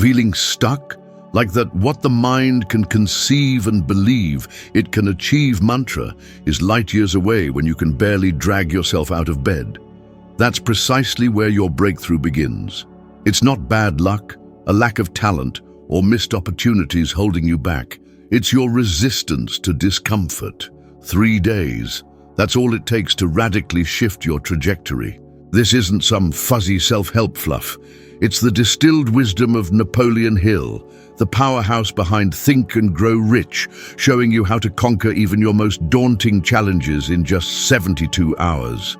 Feeling stuck? Like that what the mind can conceive and believe it can achieve mantra is light years away when you can barely drag yourself out of bed. That's precisely where your breakthrough begins. It's not bad luck, a lack of talent, or missed opportunities holding you back. It's your resistance to discomfort. 3 days. That's all it takes to radically shift your trajectory. This isn't some fuzzy self-help fluff. It's the distilled wisdom of Napoleon Hill, the powerhouse behind Think and Grow Rich, showing you how to conquer even your most daunting challenges in just 72 hours.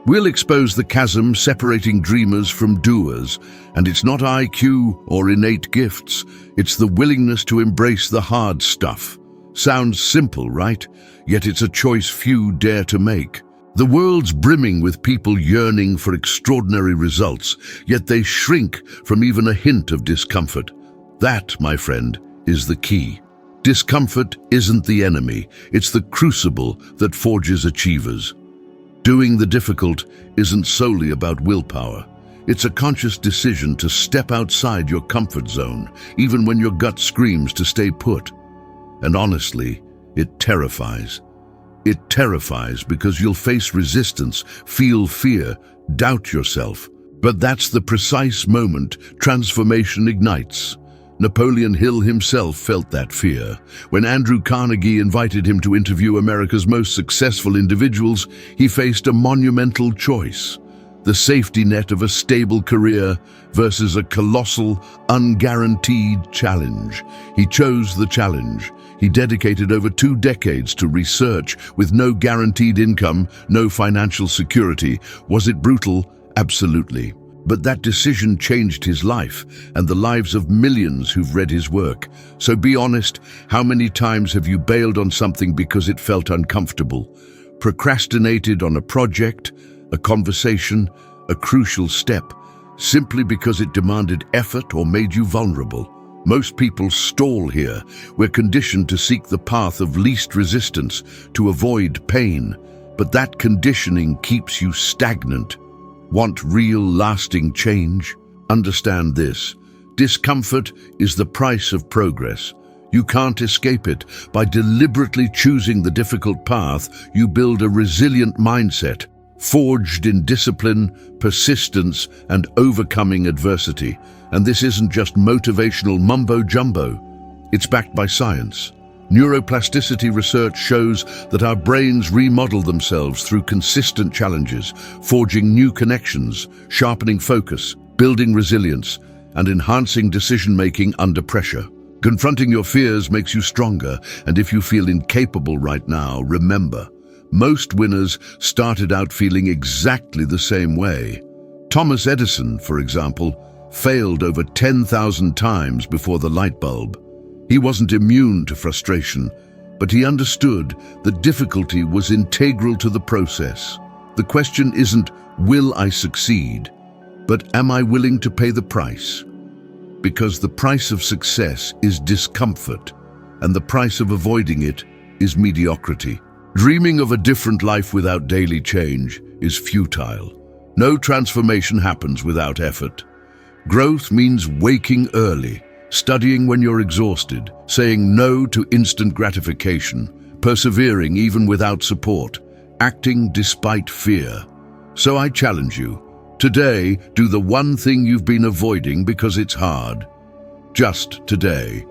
We'll expose the chasm separating dreamers from doers, and it's not IQ or innate gifts, it's the willingness to embrace the hard stuff. Sounds simple, right? Yet it's a choice few dare to make. The world's brimming with people yearning for extraordinary results, yet they shrink from even a hint of discomfort. That, my friend, is the key. Discomfort isn't the enemy, it's the crucible that forges achievers. Doing the difficult isn't solely about willpower. It's a conscious decision to step outside your comfort zone, even when your gut screams to stay put. And honestly, it terrifies. It terrifies because you'll face resistance, feel fear, doubt yourself. But that's the precise moment transformation ignites. Napoleon Hill himself felt that fear. When Andrew Carnegie invited him to interview America's most successful individuals, he faced a monumental choice. The safety net of a stable career versus a colossal, unguaranteed challenge. He chose the challenge. He dedicated over 2 decades to research with no guaranteed income, no financial security. Was it brutal? Absolutely. But that decision changed his life and the lives of millions who've read his work. So be honest, how many times have you bailed on something because it felt uncomfortable? Procrastinated on a project, a conversation, a crucial step, simply because it demanded effort or made you vulnerable? Most people stall here. We're conditioned to seek the path of least resistance, to avoid pain. But that conditioning keeps you stagnant. Want real, lasting change? Understand this. Discomfort is the price of progress. You can't escape it. By deliberately choosing the difficult path, you build a resilient mindset, forged in discipline, persistence, and overcoming adversity. And this isn't just motivational mumbo-jumbo. It's backed by science. Neuroplasticity research shows that our brains remodel themselves through consistent challenges, forging new connections, sharpening focus, building resilience, and enhancing decision-making under pressure. Confronting your fears makes you stronger, and if you feel incapable right now, remember, most winners started out feeling exactly the same way. Thomas Edison, for example, failed over 10,000 times before the light bulb. He wasn't immune to frustration, but he understood that difficulty was integral to the process. The question isn't, will I succeed? But am I willing to pay the price? Because the price of success is discomfort, and the price of avoiding it is mediocrity. Dreaming of a different life without daily change is futile. No transformation happens without effort. Growth means waking early, studying when you're exhausted, saying no to instant gratification, persevering even without support, acting despite fear. So I challenge you, today, do the one thing you've been avoiding because it's hard. Just today.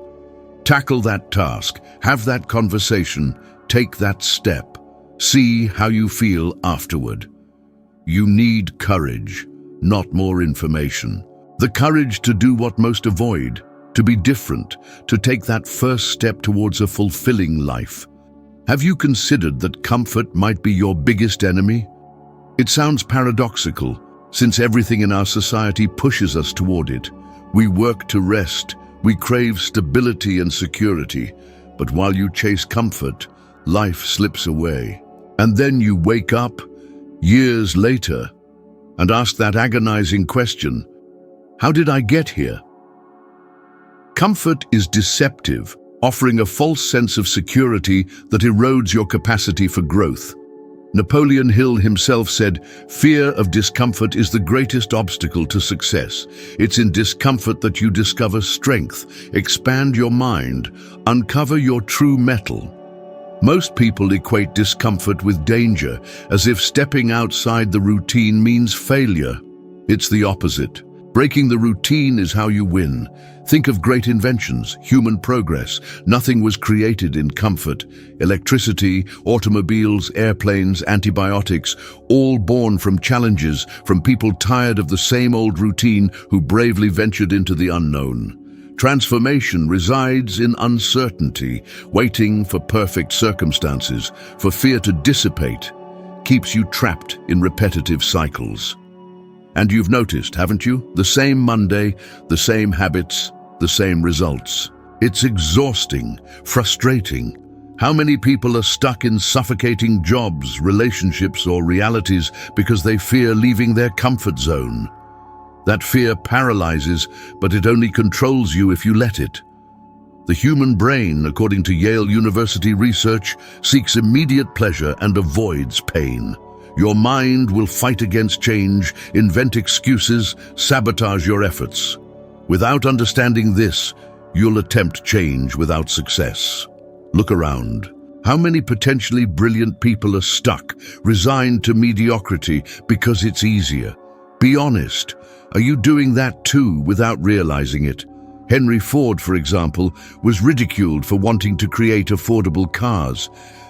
Tackle that task, have that conversation, take that step. See how you feel afterward. You need courage, not more information. The courage to do what most avoid, to be different, to take that first step towards a fulfilling life. Have you considered that comfort might be your biggest enemy? It sounds paradoxical, since everything in our society pushes us toward it. We work to rest, we crave stability and security, but while you chase comfort, life slips away. And then you wake up, years later, and ask that agonizing question, how did I get here? Comfort is deceptive, offering a false sense of security that erodes your capacity for growth. Napoleon Hill himself said, "Fear of discomfort is the greatest obstacle to success. It's in discomfort that you discover strength, expand your mind, uncover your true mettle." Most people equate discomfort with danger, as if stepping outside the routine means failure. It's the opposite. Breaking the routine is how you win. Think of great inventions, human progress. Nothing was created in comfort. Electricity, automobiles, airplanes, antibiotics, all born from challenges, from people tired of the same old routine who bravely ventured into the unknown. Transformation resides in uncertainty, waiting for perfect circumstances, for fear to dissipate, keeps you trapped in repetitive cycles. And you've noticed, haven't you? The same Monday, the same habits, the same results. It's exhausting, frustrating. How many people are stuck in suffocating jobs, relationships, or realities because they fear leaving their comfort zone? That fear paralyzes, but it only controls you if you let it. The human brain, according to Yale University research, seeks immediate pleasure and avoids pain. Your mind will fight against change, invent excuses, sabotage your efforts. Without understanding this, you'll attempt change without success. Look around. How many potentially brilliant people are stuck, resigned to mediocrity because it's easier? Be honest. Are you doing that too without realizing it? Henry Ford, for example, was ridiculed for wanting to create affordable cars.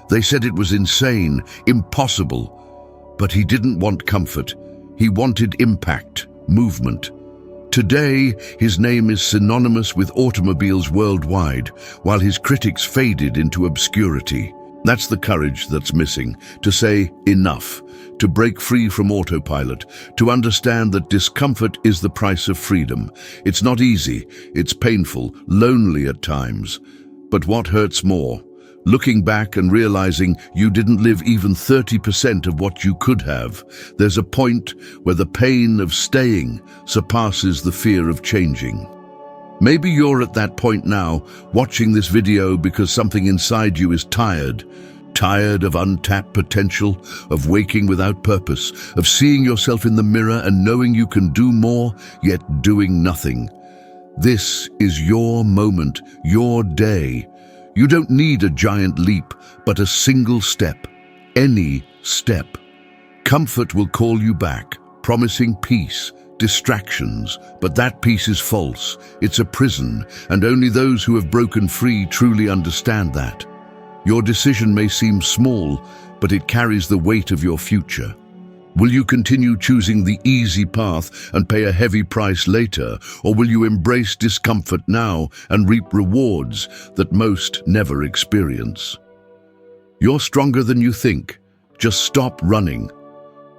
They said it was insane, impossible. But he didn't want comfort. He wanted impact, movement. Today, his name is synonymous with automobiles worldwide, while his critics faded into obscurity. That's the courage that's missing, to say enough, to break free from autopilot, to understand that discomfort is the price of freedom. It's not easy, it's painful, lonely at times. But what hurts more? Looking back and realizing you didn't live even 30% of what you could have. There's a point where the pain of staying surpasses the fear of changing. Maybe you're at that point now, watching this video because something inside you is tired. Tired of untapped potential, of waking without purpose, of seeing yourself in the mirror and knowing you can do more, yet doing nothing. This is your moment, your day. You don't need a giant leap, but a single step. Any step. Comfort will call you back, promising peace, distractions, but that peace is false. It's a prison, and only those who have broken free truly understand that. Your decision may seem small, but it carries the weight of your future. Will you continue choosing the easy path and pay a heavy price later, or will you embrace discomfort now and reap rewards that most never experience? You're stronger than you think. Just stop running.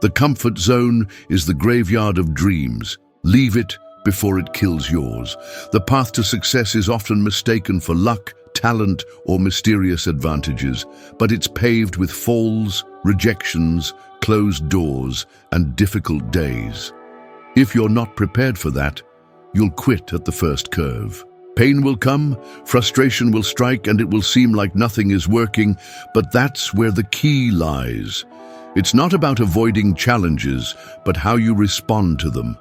The comfort zone is the graveyard of dreams. Leave it before it kills yours. The path to success is often mistaken for luck, talent, or mysterious advantages, but it's paved with falls, rejections, closed doors, and difficult days. If you're not prepared for that, you'll quit at the first curve. Pain will come, frustration will strike, and it will seem like nothing is working, but that's where the key lies. It's not about avoiding challenges, but how you respond to them.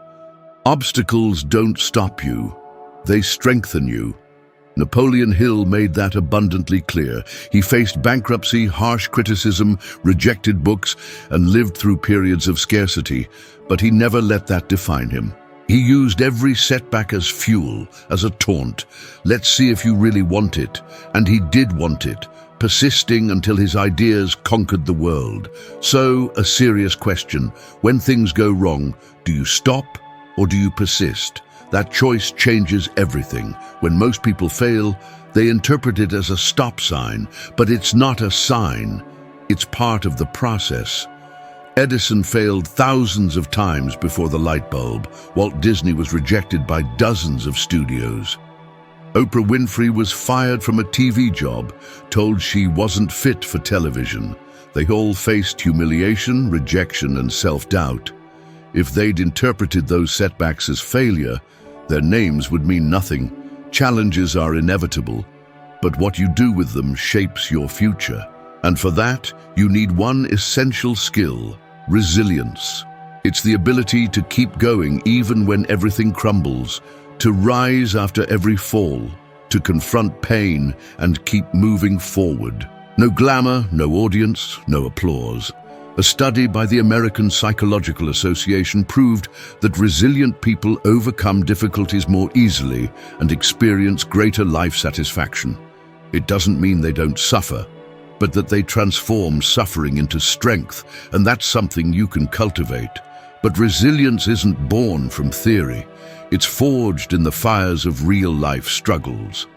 Obstacles don't stop you. They strengthen you. Napoleon Hill made that abundantly clear. He faced bankruptcy, harsh criticism, rejected books, and lived through periods of scarcity, but he never let that define him. He used every setback as fuel, as a taunt. Let's see if you really want it. And he did want it, persisting until his ideas conquered the world. So, a serious question. When things go wrong, do you stop or do you persist? That choice changes everything. When most people fail, they interpret it as a stop sign, but it's not a sign. It's part of the process. Edison failed thousands of times before the light bulb. Walt Disney was rejected by dozens of studios. Oprah Winfrey was fired from a TV job, told she wasn't fit for television. They all faced humiliation, rejection, and self-doubt. If they'd interpreted those setbacks as failure, their names would mean nothing. Challenges are inevitable, but what you do with them shapes your future. And for that, you need one essential skill: resilience. It's the ability to keep going even when everything crumbles, to rise after every fall, to confront pain and keep moving forward. No glamour, no audience, no applause. A study by the American Psychological Association proved that resilient people overcome difficulties more easily and experience greater life satisfaction. It doesn't mean they don't suffer, but that they transform suffering into strength, and that's something you can cultivate. But resilience isn't born from theory. It's forged in the fires of real-life struggles.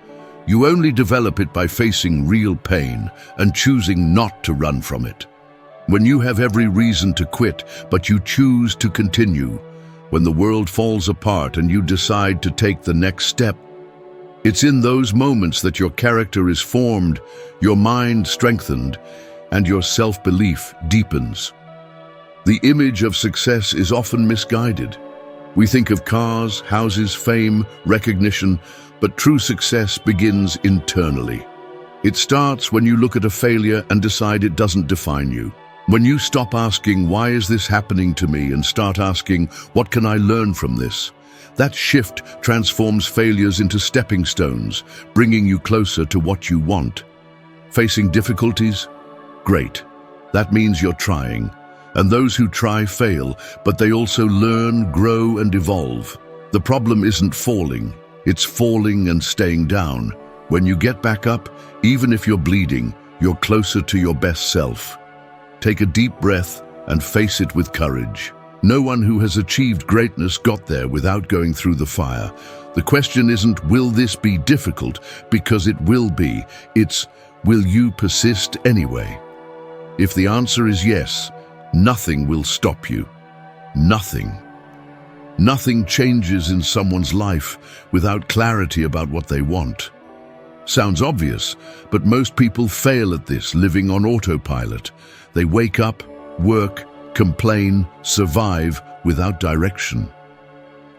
You only develop it by facing real pain and choosing not to run from it. When you have every reason to quit, but you choose to continue. When the world falls apart and you decide to take the next step. It's in those moments that your character is formed, your mind strengthened, and your self-belief deepens. The image of success is often misguided. We think of cars, houses, fame, recognition, but true success begins internally. It starts when you look at a failure and decide it doesn't define you. When you stop asking, "Why is this happening to me?" and start asking, "What can I learn from this?" That shift transforms failures into stepping stones, bringing you closer to what you want. Facing difficulties? Great. That means you're trying. And those who try fail, but they also learn, grow, and evolve. The problem isn't falling, it's falling and staying down. When you get back up, even if you're bleeding, you're closer to your best self. Take a deep breath and face it with courage. No one who has achieved greatness got there without going through the fire. The question isn't, will this be difficult? Because it will be. It's, will you persist anyway? If the answer is yes, nothing will stop you. Nothing. Nothing changes in someone's life without clarity about what they want. Sounds obvious, but most people fail at this, living on autopilot. They wake up, work, complain, survive without direction.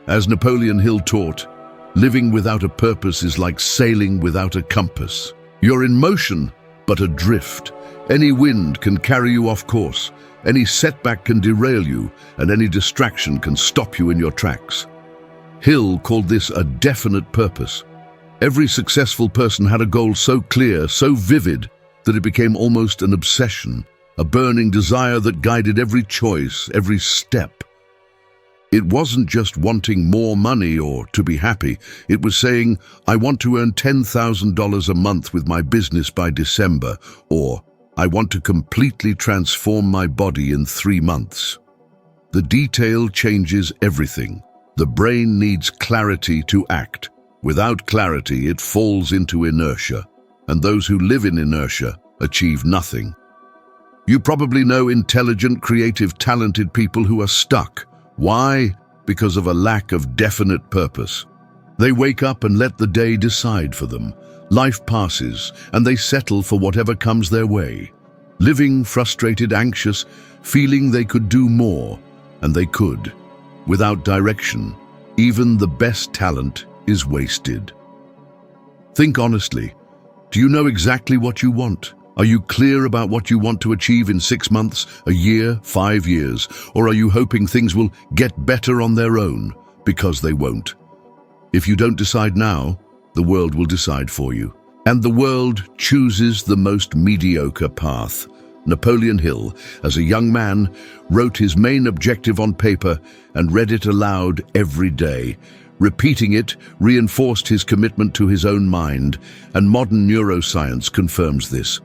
As Napoleon Hill taught, living without a purpose is like sailing without a compass. You're in motion, but adrift. Any wind can carry you off course. Any setback can derail you, and any distraction can stop you in your tracks. Hill called this a definite purpose. Every successful person had a goal so clear, so vivid, that it became almost an obsession, a burning desire that guided every choice, every step. It wasn't just wanting more money or to be happy. It was saying, "I want to earn $10,000 a month with my business by December," or "I want to completely transform my body in 3 months." The detail changes everything. The brain needs clarity to act. Without clarity, it falls into inertia, and those who live in inertia achieve nothing. You probably know intelligent, creative, talented people who are stuck. Why? Because of a lack of definite purpose. They wake up and let the day decide for them. Life passes, and they settle for whatever comes their way. Living frustrated, anxious, feeling they could do more, and they could. Without direction, even the best talent is wasted. Think honestly. Do you know exactly what you want? Are you clear about what you want to achieve in 6 months, a year, 5 years? Or are you hoping things will get better on their own? Because they won't. If you don't decide now, the world will decide for you. And the world chooses the most mediocre path. Napoleon Hill, as a young man, wrote his main objective on paper and read it aloud every day. Repeating it reinforced his commitment to his own mind, and modern neuroscience confirms this.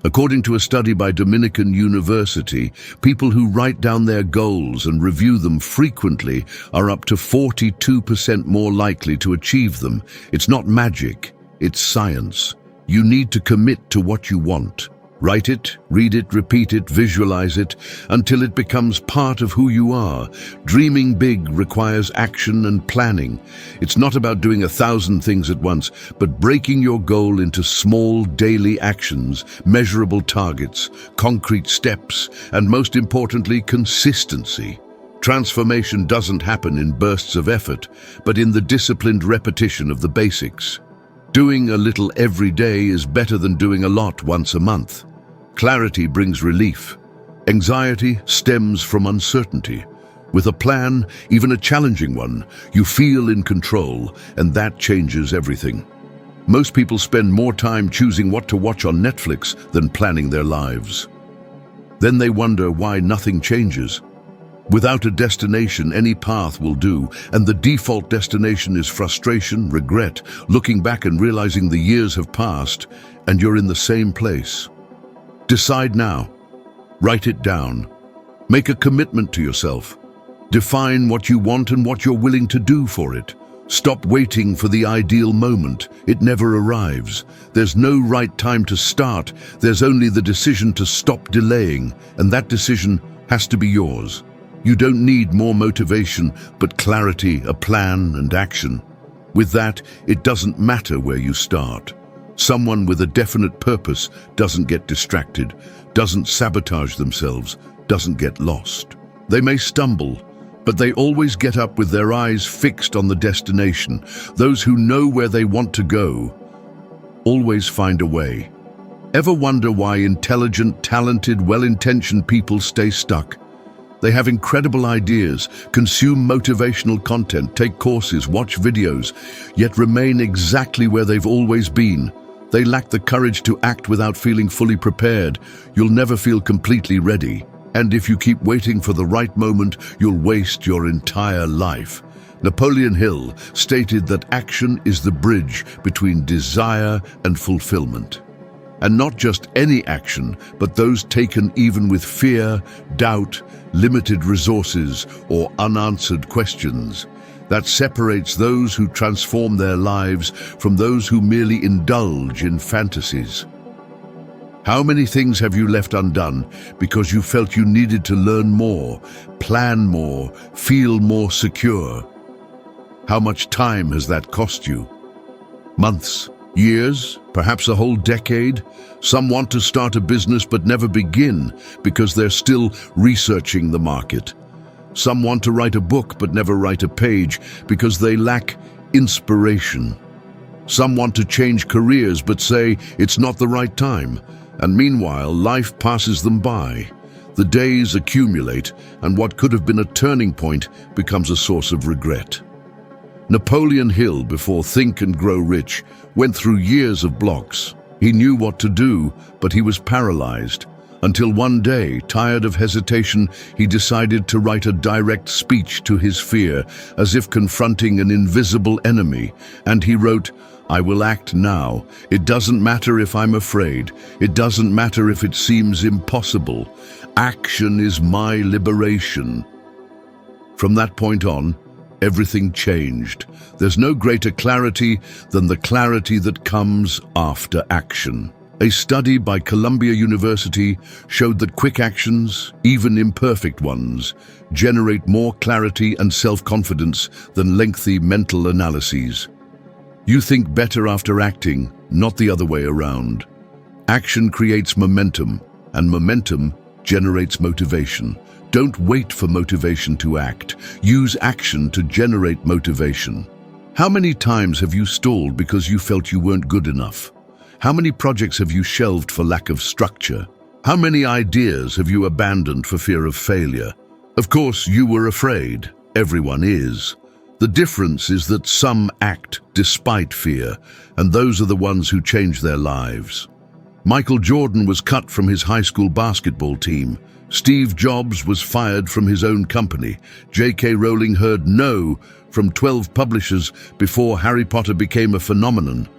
According to a study by Dominican University, people who write down their goals and review them frequently are up to 42% more likely to achieve them. It's not magic, it's science. You need to commit to what you want. Write it, read it, repeat it, visualize it, until it becomes part of who you are. Dreaming big requires action and planning. It's not about doing 1,000 things at once, but breaking your goal into small daily actions, measurable targets, concrete steps, and most importantly, consistency. Transformation doesn't happen in bursts of effort, but in the disciplined repetition of the basics. Doing a little every day is better than doing a lot once a month. Clarity brings relief. Anxiety stems from uncertainty. With a plan, even a challenging one, you feel in control, and that changes everything. Most people spend more time choosing what to watch on Netflix than planning their lives. Then they wonder why nothing changes. Without a destination, any path will do, and the default destination is frustration, regret, looking back and realizing the years have passed, and you're in the same place. Decide now. Write it down. Make a commitment to yourself. Define what you want and what you're willing to do for it. Stop waiting for the ideal moment. It never arrives. There's no right time to start. There's only the decision to stop delaying, and that decision has to be yours. You don't need more motivation, but clarity, a plan, and action. With that, it doesn't matter where you start. Someone with a definite purpose doesn't get distracted, doesn't sabotage themselves, doesn't get lost. They may stumble, but they always get up with their eyes fixed on the destination. Those who know where they want to go always find a way. Ever wonder why intelligent, talented, well-intentioned people stay stuck? They have incredible ideas, consume motivational content, take courses, watch videos, yet remain exactly where they've always been. They lack the courage to act without feeling fully prepared. You'll never feel completely ready. And if you keep waiting for the right moment, you'll waste your entire life. Napoleon Hill stated that action is the bridge between desire and fulfillment. And not just any action, but those taken even with fear, doubt, limited resources, or unanswered questions. That separates those who transform their lives from those who merely indulge in fantasies. How many things have you left undone because you felt you needed to learn more, plan more, feel more secure? How much time has that cost you? Months, years, perhaps a whole decade? Some want to start a business but never begin because they're still researching the market. Some want to write a book but never write a page because they lack inspiration. Some want to change careers but say it's not the right time. And meanwhile, life passes them by. The days accumulate, and what could have been a turning point becomes a source of regret. Napoleon Hill, before Think and Grow Rich, went through years of blocks. He knew what to do, but he was paralyzed. Until one day, tired of hesitation, he decided to write a direct speech to his fear, as if confronting an invisible enemy. And he wrote, "I will act now. It doesn't matter if I'm afraid. It doesn't matter if it seems impossible. Action is my liberation." From that point on, everything changed. There's no greater clarity than the clarity that comes after action. A study by Columbia University showed that quick actions, even imperfect ones, generate more clarity and self-confidence than lengthy mental analyses. You think better after acting, not the other way around. Action creates momentum, and momentum generates motivation. Don't wait for motivation to act. Use action to generate motivation. How many times have you stalled because you felt you weren't good enough? How many projects have you shelved for lack of structure? How many ideas have you abandoned for fear of failure? Of course, you were afraid. Everyone is. The difference is that some act despite fear, and those are the ones who change their lives. Michael Jordan was cut from his high school basketball team. Steve Jobs was fired from his own company. J.K. Rowling heard no from 12 publishers before Harry Potter became a phenomenon.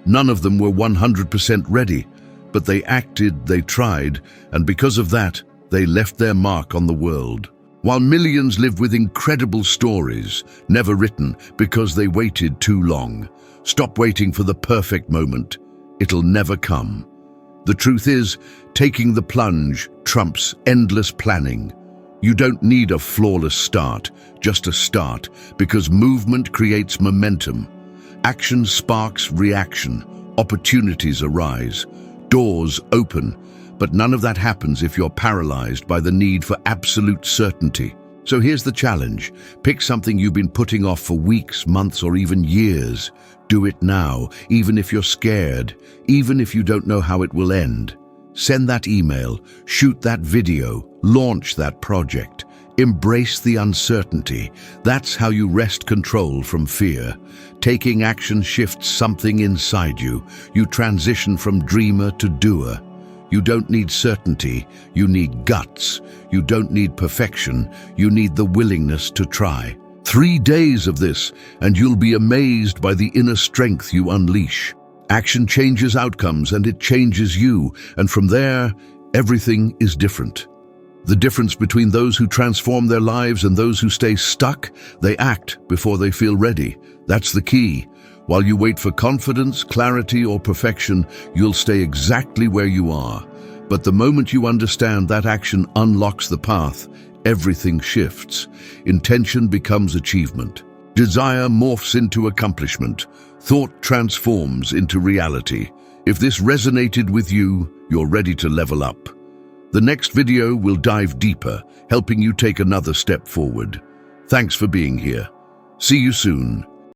None of them were 100% ready, but they acted, they tried, and because of that, they left their mark on the world. While millions live with incredible stories, never written because they waited too long. Stop waiting for the perfect moment. It'll never come. The truth is, taking the plunge trumps endless planning. You don't need a flawless start, just a start, because movement creates momentum. Action sparks reaction. Opportunities arise. Doors open. But none of that happens if you're paralyzed by the need for absolute certainty. So here's the challenge. Pick something you've been putting off for weeks, months, or even years. Do it now, even if you're scared, even if you don't know how it will end. Send that email, shoot that video, launch that project. Embrace the uncertainty. That's how you wrest control from fear. Taking action shifts something inside you. You transition from dreamer to doer. You don't need certainty, you need guts. You don't need perfection, you need the willingness to try. 3 days of this, and you'll be amazed by the inner strength you unleash. Action changes outcomes, and it changes you, and from there, everything is different. The difference between those who transform their lives and those who stay stuck, they act before they feel ready. That's the key. While you wait for confidence, clarity, or perfection, you'll stay exactly where you are. But the moment you understand that action unlocks the path, everything shifts. Intention becomes achievement. Desire morphs into accomplishment. Thought transforms into reality. If this resonated with you, you're ready to level up. The next video will dive deeper, helping you take another step forward. Thanks for being here. See you soon.